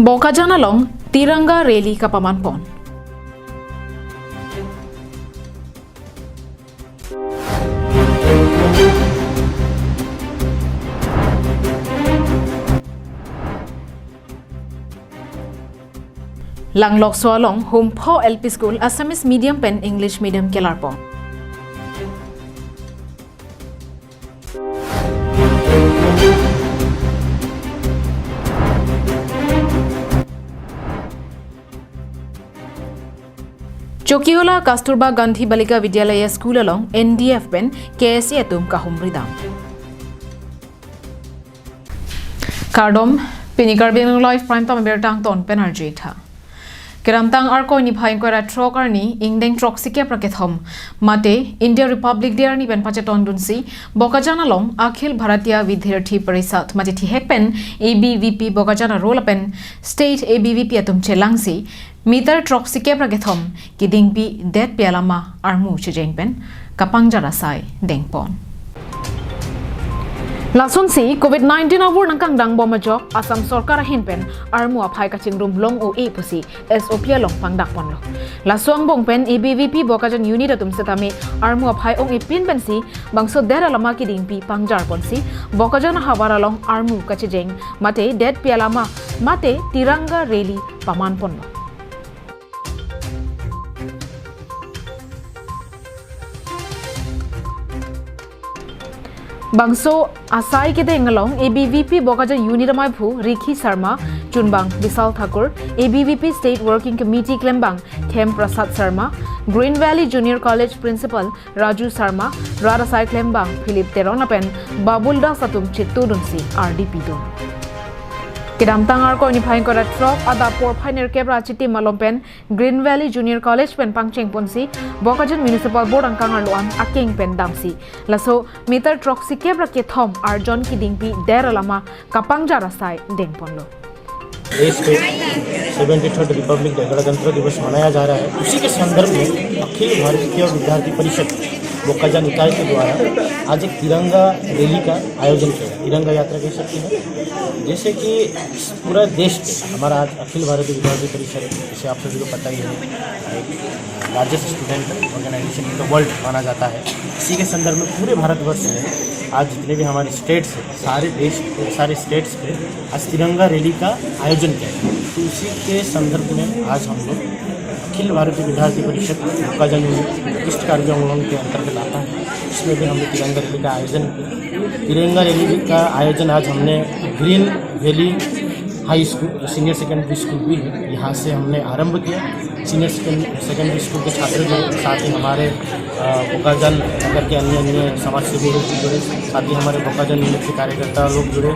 Bokajana long Tiranga Rally Kapaman Pon. Langlok Swalong Home Po LP School Assamese Medium Pen English Medium Kelarpon. Chokiola Kasturba Gandhi Balika Vidyalaya School along NDF Pen KSC Atum Kahumridam. Kardom Pinikar Bing Life Prime Time Bertang Ton Penarjita. Keramtang Arko ni Bhain Kora Trok Arni Ingdeng Troxike Prakethom Mate India Republic Diarni Ben Pacheton Dunsi Bokajana Long Akhil Bharatiya Vidyarthi Parisat Mate Thihekpen ABVP Bokajana Rolapen State ABVP Atum Chelangsi Meter Troxike Prakethom Kidingpi Det Pialama Armu Chejengpen Kapangjara Sai Dengpon Lason si COVID-19 awur nangkang dang bomajok Asam Sorkar hinpen armu aphai kachingrum long o e pusi SOP long pangdak pon lo. Lasuang bongpen EBVP Bokajan unit atum setami armu aphai ong ipin pensi bangso dera lama kidingpi pangjar ponsi Bokajan hawara long armu kachejeng mate det pialama mate Tiranga Rally paman pon lo. Bangso asai kete ngalong ABVP Bokajan unit amai phu Rikhi Sharma Chunbang Bisal Thakur ABVP State Working Committee Klembang Them Prasad Sharma Green Valley Junior College Principal Raju Sharma Radasai Klembang Philip Teronapen Babulda Satum Chittudunsi RDP dun Kidamtang Arko ni Phain Kora Trop Ada Por Pioneer Kebra Chiti Malompen Green Valley Junior College Pen Pangcheng Ponsi Bokajan Municipal Board Angkang Arluan Aking Pen Damsi Laso Meter Troxi Kebra Ke Thom Arjon Kidingpi Deralama Kapangjara Sai Dengponlo देश पे 73rd Republic day गणतंत्र दिवस मनाया जा रहा है। उसी के संदर्भ में अखिल भारतीय विद्यार्थी परिषद बोकाजान इकाई के द्वारा आज एक तिरंगा रैली का आयोजन किया। तिरंगा यात्रा कह सकते हैं। जैसे कि पूरा देश पे हमारा आज अखिल भारतीय विद्यार्थी परिषद, जिसे आप सभी को पता ही है, एक largest student organisation in the world माना जाता है। इसी के संदर्भ में पूरे भारतवर्ष में आज जितने भी हमारे स्टेट्स हैं, सारे स्टेट्स पे आज तिरंगा रैली का आयोजन किया है। तो उसी के संदर्भ में आज हम लोग अखिल भारतीय विद्यार्थी परिषद बोकाजान उत्कृष्ट कार्यक्रमों के अंतर्गत आता है। इसमें भी हमने तिरंगा रैली का आयोजन किया। तिरंगा रैली का आयोजन आज हमने green valley high school senior secondary school भी है, यहाँ से हमने आरंभ किया। सीनियर सेकेंडरी स्कूल के छात्र जो साथ ही हमारे बोकाजान नगर के अन्य समाज सेवी लोग जुड़े, साथ ही हमारे बोकाजान यूनिट के कार्यकर्ता लोग जुड़े।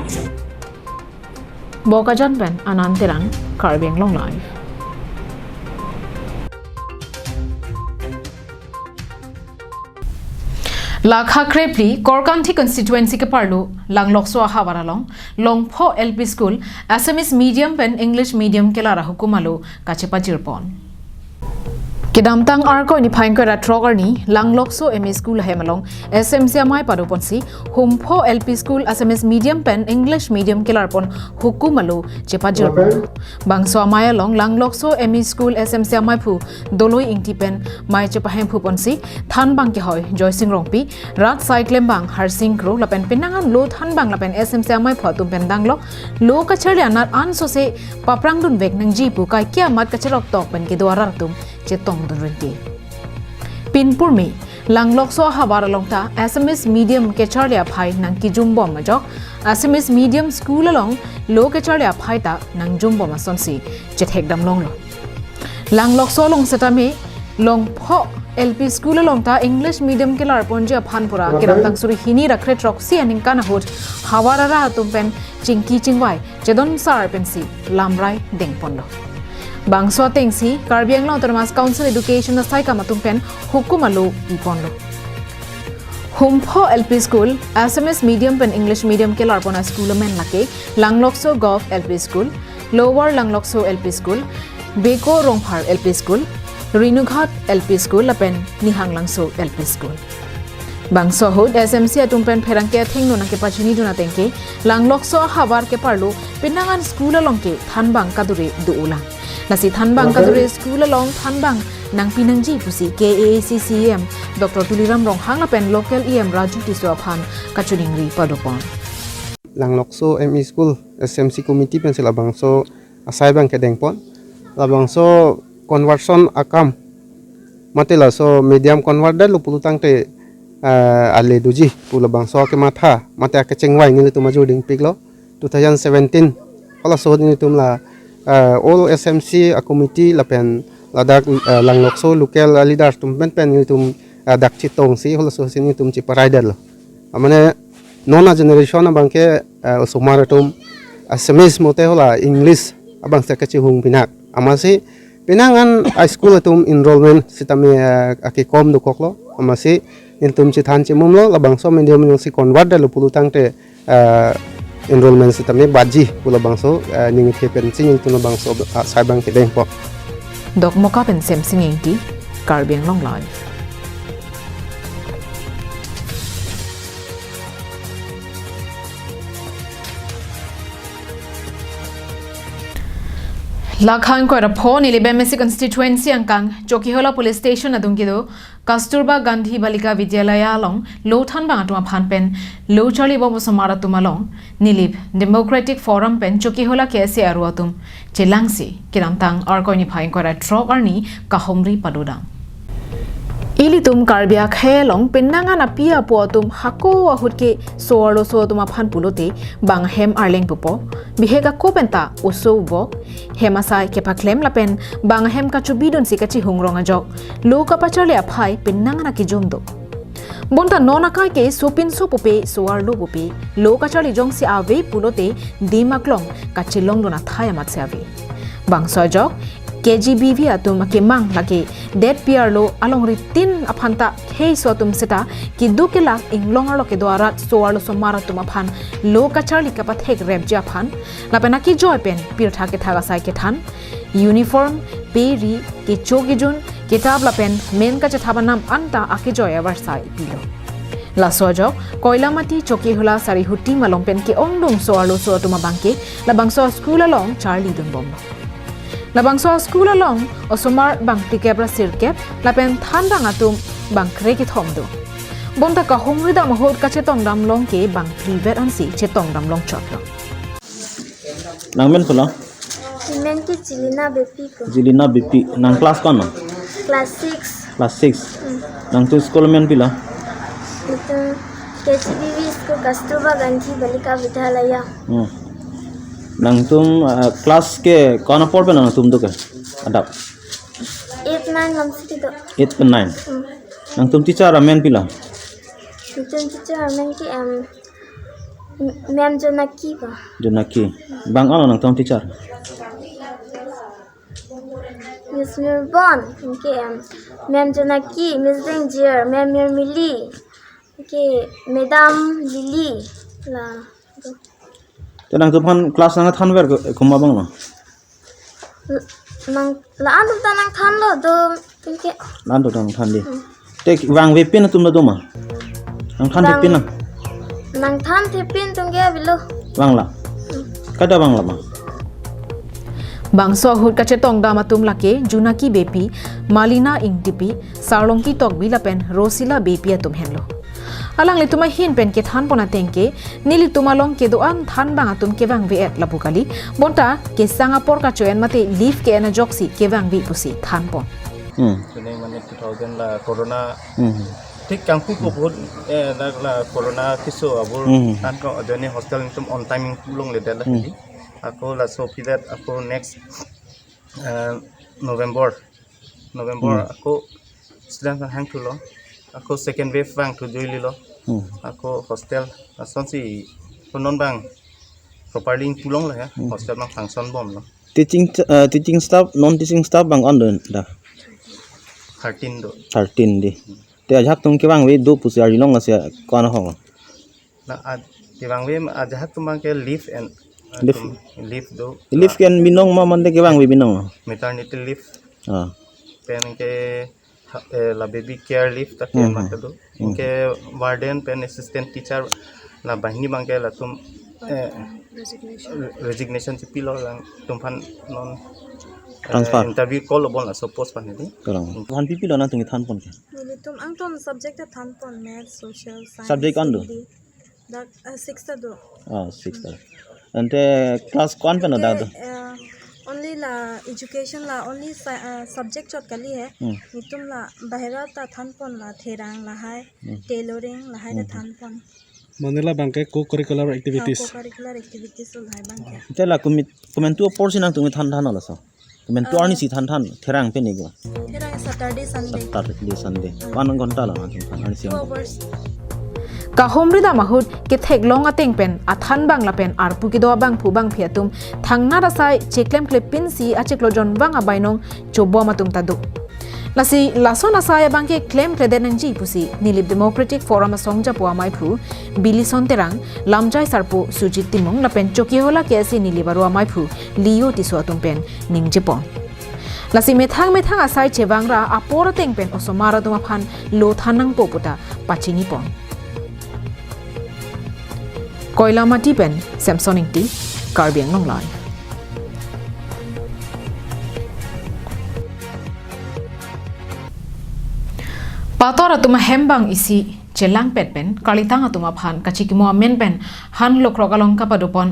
Bokajan Pen Anantiran Karbiang Long Life Lakha Krepli Korkanthi constituency ke parlu Langlokso Hawaralong Longpho LP School Assamese Medium Pen English Medium Kelara Hukumalo Kachepa Jirpon Kidamtang Arko ni Phain Kora Trogar ni Langlokso MA School Hemalong SMCMI Padoponsi Humpho LP School Assamese Medium Pen English Medium Kelarpon Hukumalo Chepa Jirpon Bangso Amaya Long Langlokso MA School SMCMI Phu Doloi Ingti Pen Mai Chepa Hem Phuponsi Than Bang Ke Hoy Joy Sing Rongpi Rat Cyclem Bang Har Sing Kro Lapen Pinangan Lo Than Bang Lapen SMCMI Photum Pen Danglo Lo Kachari Anat An So Se Paprang Dun Vek Nang Jipu Kai Kia Mat Kacharok Tok Pen Ke Dwara Tum Chetong Dunrenti Pinpurmi Langlokso Hawaralongta Assamese Medium Kecharlia Phai Nang Kijumbo Majok Assamese Medium School along Lo Kecharlia Phai Ta Nang Jumbo Masonsi Chethekdam Longlo Langlokso Long Setame Longpho LP School alongta English Medium Kelar Ponja Phanpura Kiramtang Suri Hini Rakre Troxi and Kanahut Hawarara Tumpen Chinki Chingwai Chedon Sar Pensi Lamrai Dengpondo Bangso Tengsi, Karbiang Autonomous Council Education na Sai Kamatumpen, Hukumalo Iponlo. Humpho LP School, Assamese Medium Pen English Medium ke Larpona School Men Lake, Langlokso Gov LP School, Lower Langlokso LP School, Beko Rongphar LP School, Rinughat LP School Lapen Nihang Langso LP School. bang sohud SMC atumpen pherangke thengno na ke pachini duna tengke langlok so habar ke parlo pinangan school alongke thanbang kadure duula nasi thanbang kadure school along thanbang nang pinangji pusi KACCM Dr. Tuliram Ronghang la pen local EM Raju Tiswa Phan kachuningri padopon Langlokso ME School SMC committee pensel abangso asai bang kedengpon abangso conversion akam matela so medium converter lu pulutang te ale duji pula bangso ke matha mate ke chengwai ngil tu maju ding piklo 2017 hala so ni tumla all SMC a committee la pen ladak langlokso local leaders tum pen ni tum dak chitong si hala so sini tum chi paraider lo amane nona generation abangke sumaratum assamese mote hola english abang sa kachi hung pinak amasi pinangan school atum enrollment sitami aki kom do koklo amasi intum chi than chi mumlo labang so medium si convert da pulutang te enrollment sitami baji pula bangso ningi kepen sing tun bangso saibang ke deng po dok moka pen sem singenti Karbiang Long Life Lakhang ko rapho ni Libemesi constituency angkang Chokihola police station adungkido Kasturba Gandhi Balika Vidyalaya long Lothan bang atuma phanpen Lo Charlie Bobo Samara tumalong Nilib Democratic Forum pen Chokihola kese aruatum Chelangsi kinantang arkoni phain ko ra drop arni kahomri padodang Ilitum Karbia khelong pinnanga na pia poatum hako ahutke soarlo so tuma phan pulote bang hem arleng pupo bihega kopenta usobo hemasai ke paklem lapen bang hem ka chubidon sikachi hungronga jok loka pachale aphai pinnanga na ki jomdo bonta nona kai ke sopin so pope soarlo pope loka chali jong si ave pulote dimaklong kachilong dona thaya mat se ave bang sojok KGBV atum ke mang lagi dead pier lo along ritin aphanta hei so atum seta ki dukela inglongar lo ke dwara soar lo somara tum aphan lo ka charli ka pathek rep ja phan lapena ki joy pen pir tha ke thaga sai ke than uniform peri ke chogi jun kitab lapen men ka chathaban nam anta ake joy ever sai pilo la sojo koilamati choki hula sari hutti malompen ke ongdong soar lo so tuma bangke la bangso school along charli dun bomba Labangso school along osomar bang tikebra sirkep lapen thandang atum bang kreki thomdo bonta ka homrida mahor ka chetong damlong ke bang privet ansi chetong damlong chotlo nangmen pula men ki Jilina BP nang class kono class 6 class 6 nang tu school men pila itu KGBV school Kasturba Gandhi Balika Vidyalaya nang tum class ke kono porbe nang tum duke adap 8-9 namsi do 8 ke 9 nang tum teacher men pila teacher men ki ma'am Jonaki ba Jonaki bang ano nang tum teacher Miss Mirbon ki ma'am Jonaki Miss Danger ma'am Mirmili ki Madam Lily la tenang tum han class nang than wer kuma bang no nang laan tu nang than lo do ki nan to tang than di tek wang we pin tum do ma nang than di pin nang than the pin tung ge bilo wang la kada wang la ma Bangso hut ka chetong dama tum lake Junaki Bepi Malina Ingtipi Sarlongki tok bilapen Rosila Bepi atum henlo alang le tuma hin pen ke than pona tengke nili tumalong ke doan than bang atum ke bang vet labukali bonta ke sangapore ka choen mate leave ke na joksi ke bang bi pusi than pon Sini mane 2000 la corona ठीक कांकु को बहुत ला corona किसो अबुर तान को Ajni hostel तुम on time लुंग ले देला ako la so pidat ako next November ako student hang to lo ako second wave bang to join lo ako hostel sonsi non bang properly pulong la hostel bang function bom lo teaching staff non teaching staff bang on da 13 di te ajak tum ke bang we do pusari long asia kon ho na ke bang we ajak tum bang ke leave and leave can binong ma mande ke bang we binong maternity leave pen ke la baby care leave tak ke mak do inke warden pen assistant teacher la bahini bangke la tum resignation ci pilo lang tum phan non Transfer. interview call bon la suppose pan ni Kerang. Han pipi lo na tungi than pon ke. Nili tum ang ton subject ta than pon math social science Subject on do? that 6th ta do 6 ta. Ante class kon pe no da do. only la education la only subject chot kali hai nitum la bahera ta than pon la therang la hai tailoring la hai ta than pon Manila bangke co-curricular activities. co-curricular activities ul hai bangke Tela kumentu portion ang tungi than than la so. Kumentu ani si than than therang pe ni go. therang Saturday Sunday Saturday Sunday. 1 ghonta la than than ani si. 2 hours kahomrida mahut ke theklong ateng pen athan bang la pen arpu ki do bang phu bang phiatum thangna rasai cheklem klepin si acheklo jon bang abainong chobo matum tadu lasi lason asaya bang ke claim kreden ji pusi nilip democratic forum songja po amai phu bilison terang lamjai sarpu sujit timong la pen choki hola ke si nilibaru amai phu liyo tiso atum pen ningjepon lasi methang asai chewangra apora teng pen osomara duma phan lo thanang poputa pachini pon Koila mati pen Samsung ti Karbiang nong lai Patora tuma hembang isi chelang pet pen kalitang atuma phan kachikimo men pen han lokrogalong kapadupon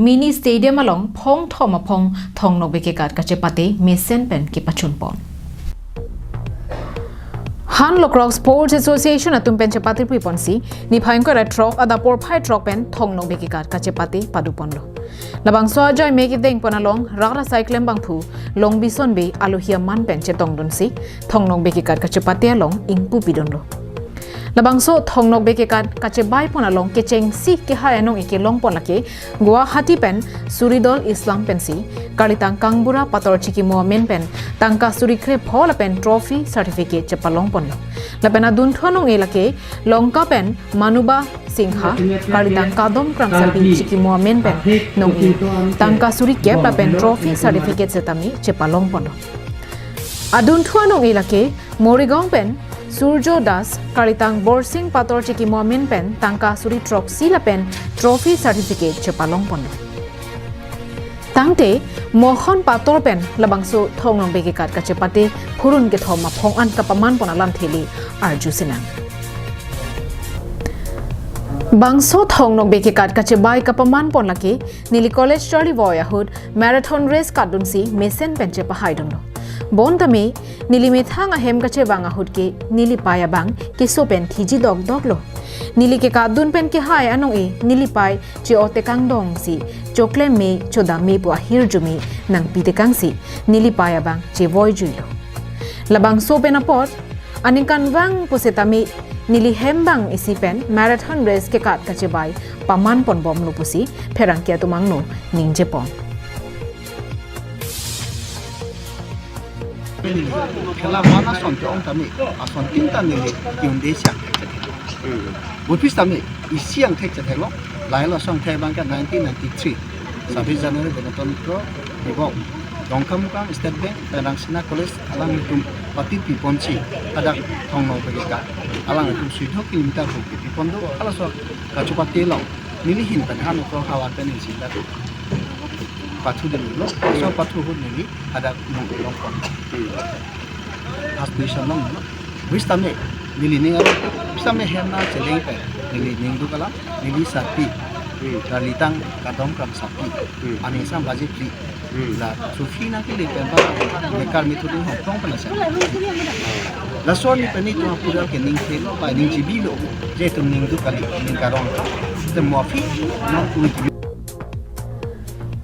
mini stadium along phong thoma phong thong no beke kat kachepate mesen pen ki pachun pon Han Lokrok Sports Association atum pen chapati priponsi ni phainkor trok ada por phai trok pen thong no beki kat kachepati padupon lo labang so joy make it ding ponalong rara cycling bangphu long bison be alohia man pen chetong don si thong no beki kat kachepati along ingpu pidon lo labang so thong no beki kat kachebai ponalong kecheng si ke ha enong ike long pon lake Guwahati pen Suridol Islam pen si kalitang kangbura pator chiki mo men pen tangka surikre phol pen trophy certificate chapalong pon la pen adun thonong elake longka pen manuba singha kalitang kadom krang sapi chiki mo men pen nong tangka suri kep la pen trophy certificate setami chapalong pon adun thonong elake morigong pen Surjo Das kalitang borsing pator chiki mo men pen tangka suri trop sila pen trophy certificate chapalong pon Tangte mohon pator pen labangso thongnong beke kat kachepate phurun ke thoma phong an kapaman pona lam theli arju sinang Bangso thongnong beke kat kachebai kapaman pon lake nili college Charlie Boy hood marathon race kadunsi mesen penche pahaidon Bondame nili methang ahem kache banga hood ke nili paya bang ke so pen thiji dog lo Nili ke kadun pen ke hai anong e nili pai che ote kang dong si chokle me choda me po ahir jumi nang pite kang si nili paya bang che voi juilo labang so pen apot anikan wang pusetami nili hembang isi pen marathon race ke kat kache bai paman pon bom lo pusi pherang ke tumang no ningje pon Kala mana son ke ong kami ason tinta nili Indonesia Bupis kami isi yang tek cetek lai lo song tek bangka 1993 sampai Januari dengan tahun itu dibawa dongkam kan State Bank dan Sina College alang itu pati piponci ada thongno begeka alang itu sudah kilometer hoki pipondo ala so kacupati lo nilihin pen hanu ko hawan pen isi datu patu dulu so patu hud nili ada nongkon aspiration long wis tame nili ninga sampai henna celeng pe nili ningdu kala nili sapi dalitang kadom kam sapi ani sam baji pri la sufi na ke le pemba mekar mitudin hong tong pala sa la so ni pani to pura ke ning thelo ba ning jibi lo je tum ningdu kali ning karong te mofi no ku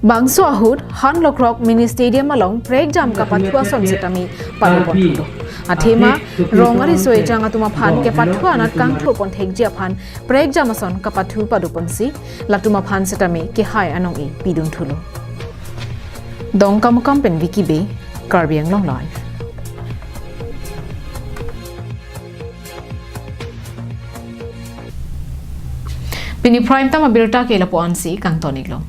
Bangso ahud Han Lokrok Mini Stadium along Preg Jam kapathua son sitami palopon thulo athema rongari soe janga tuma phan ke pathua anat kang thopon thekjia phan Preg Jam son kapathu padupon si latuma phan sitami ke hai anong e pidun thulo dongkam kam pen wiki be Karbiang long live Pini prime tama birta ke lapo ansi kang tonik lo